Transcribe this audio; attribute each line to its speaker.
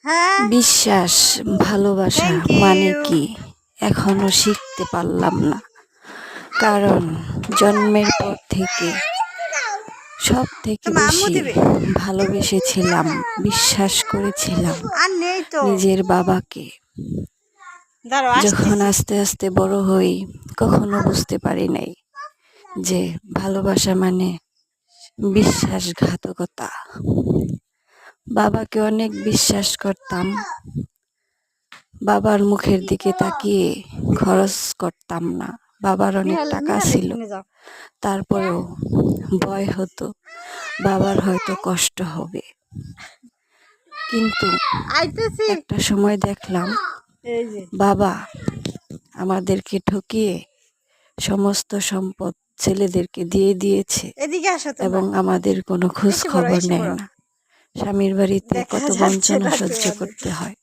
Speaker 1: হ্যাঁ,
Speaker 2: বিশ্বাস, ভালোবাসা
Speaker 1: থ্যাংক
Speaker 2: মানে
Speaker 1: ইউ।
Speaker 2: কি এখনো শিখতে পারলাম না। কারণ জন্মের পর থেকে সব থেকে
Speaker 1: তোমার আম্মু
Speaker 2: বেশি
Speaker 1: দিবে।
Speaker 2: ভালোবেসেছিলাম, বিশ্বাস করেছিলাম
Speaker 1: আর নেই তো।
Speaker 2: নিজের বাবাকে।
Speaker 1: দাঁড়াও,
Speaker 2: যখন
Speaker 1: আসতেছি।
Speaker 2: আস্তে আস্তে বড় হই, কখনো বুঝতে পারি নাই যে ভালোবাসা মানে বিশ্বাসঘাতকতা। বাবাকে অনেক বিশ্বাস করতাম, বাবার মুখের দিকে তাকিয়ে খরচ করতাম না। বাবার অনেক টাকা ছিল, তারপরেও ভয় হতো বাবার হয়তো কষ্ট হবে। কিন্তু
Speaker 1: আইতেছি।
Speaker 2: একটা সময় দেখলাম
Speaker 1: এই যে
Speaker 2: বাবা আমাদেরকে ঠকিয়ে সমস্ত সম্পদ ছেলেদেরকে দিয়ে দিয়েছে
Speaker 1: এদিকে আসো
Speaker 2: এবং
Speaker 1: তোমরা।
Speaker 2: আমাদের কোনো খোঁজ
Speaker 1: এসে পড়ো,
Speaker 2: খবর
Speaker 1: এসে
Speaker 2: নেয়
Speaker 1: পড়ো।
Speaker 2: না। স্বামীর বাড়িতে
Speaker 1: দেখা
Speaker 2: কত
Speaker 1: যাচ্ছে
Speaker 2: বঞ্চনা
Speaker 1: না
Speaker 2: সহ্য
Speaker 1: তোমাদের।
Speaker 2: করতে হয়।